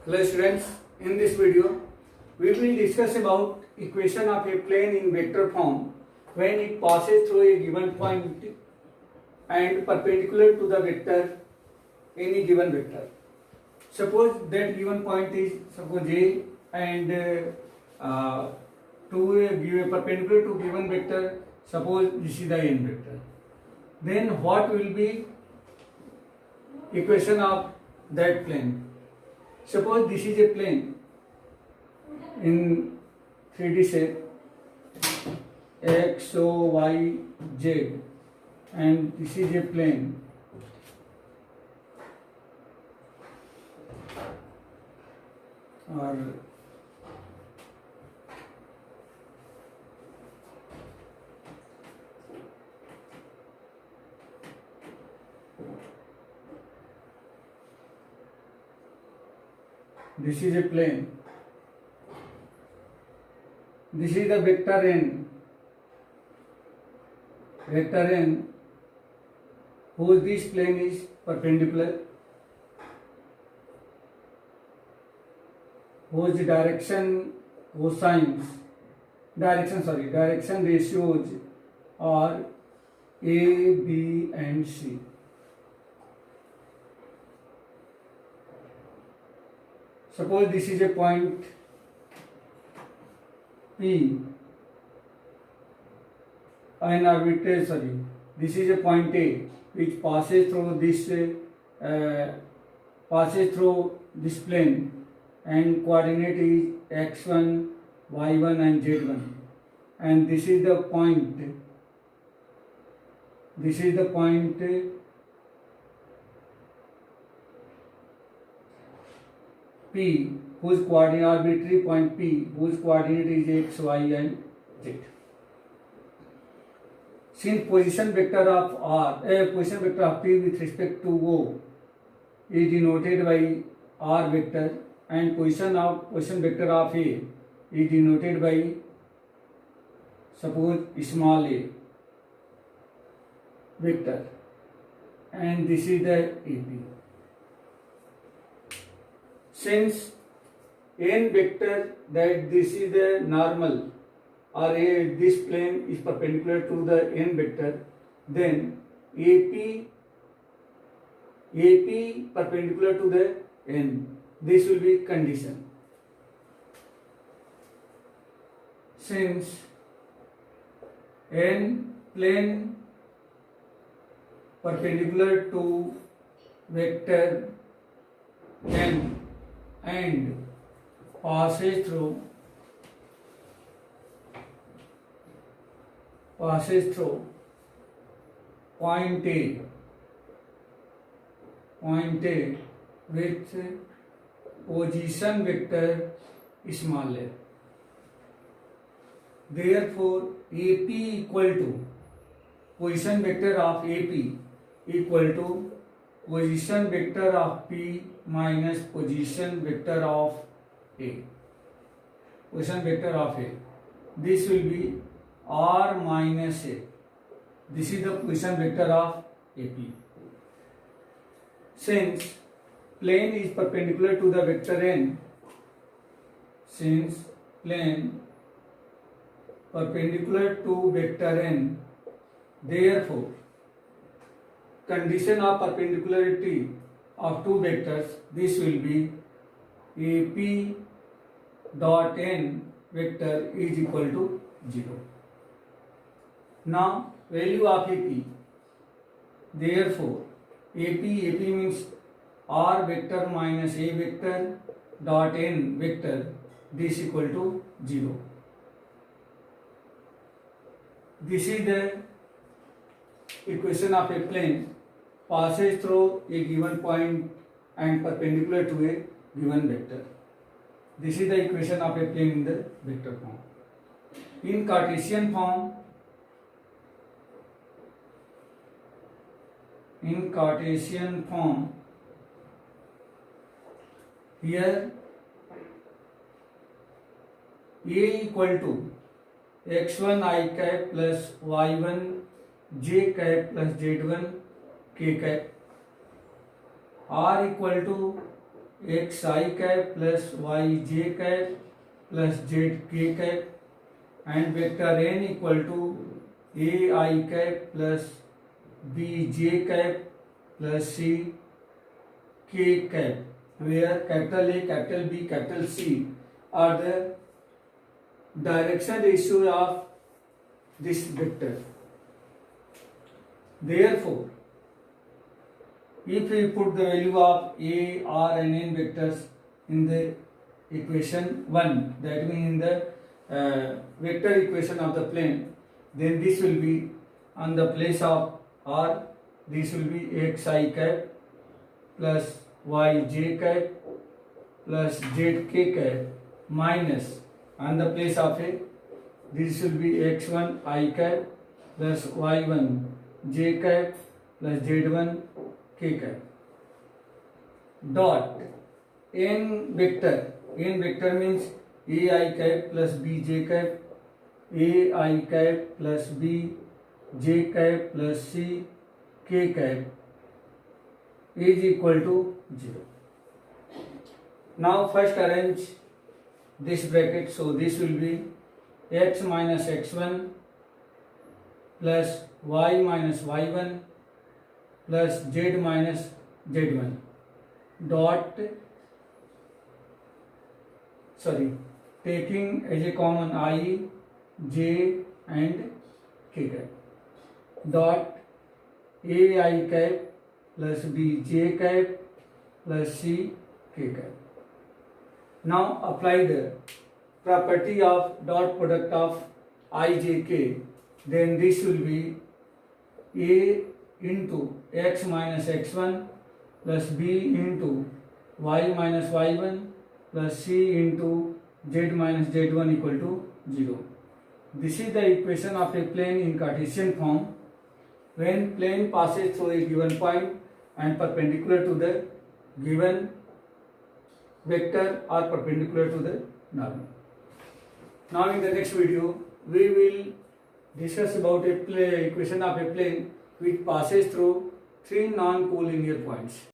Hello students, in this video we will discuss about equation of a plane in vector form when it passes through a given point and perpendicular to the vector, any given vector. Suppose that given point is suppose A and to a perpendicular to given vector, suppose this is the n vector. Then what will be equation of that plane? Suppose this is a plane in 3D shape x, o, y, z, and this is a plane or this is a plane. This is the vector n. Vector n whose this plane is perpendicular, whose direction ratios are a, b and c. Suppose this is a point P, an arbitrary, this is a point A which passes through this plane and coordinate is x1, y1 and z1, and this is the point P, whose coordinate, arbitrary point P, whose coordinate is x, y and z. Since position vector of P with respect to O is denoted by R vector and position vector of A is denoted by suppose small a vector, and this is the AP. Since n vector, that this is the normal or this plane is perpendicular to the n vector, then AP perpendicular to the n. This will be condition. Since n plane perpendicular to vector n and passes through point A with position vector small a. Therefore, AP equal to position vector of AP equal to position vector of P minus position vector of A. Position vector of A. This will be R minus A. This is the position vector of AP. Since plane is perpendicular to the vector n, therefore condition of perpendicularity of two vectors, this will be AP dot n vector is equal to 0. Now value of AP, therefore AP means R vector minus A vector dot n vector, this equal to 0. This is the equation of a plane passes through a given point and perpendicular to a given vector. This is the equation of a plane in the vector form. In Cartesian form, here A equal to x1 I cap plus y1 j cap plus z1 k cap, r equal to X I cap plus Y J cap plus Z K cap and vector N equal to A I cap plus B J cap plus C K cap, where capital A, capital B, capital C are the direction ratio of this vector. Therefore, if we put the value of A, R and N vectors in the equation 1, that means in the vector equation of the plane, then this will be on the place of R, this will be x I cap plus y j cap plus z k cap minus on the place of a, this will be x1 I cap plus y1 j cap plus z1 k cap dot n vector means a I cap plus b j cap a I cap plus b j cap plus c k cap is equal to 0. Now first arrange this bracket, so this will be x minus x1 plus y minus y1 plus z minus z1 dot, taking as a common I, j and k cap dot a I cap plus b j cap plus c k cap. Now apply the property of dot product of I j k, then this will be a into x minus x1 plus b into y minus y1 plus c into z minus z1 equal to 0. This is the equation of a plane in Cartesian form. When plane passes through a given point and perpendicular to the given vector or perpendicular to the normal. Now in the next video we will discuss about a equation of a plane which passes through three non-collinear points.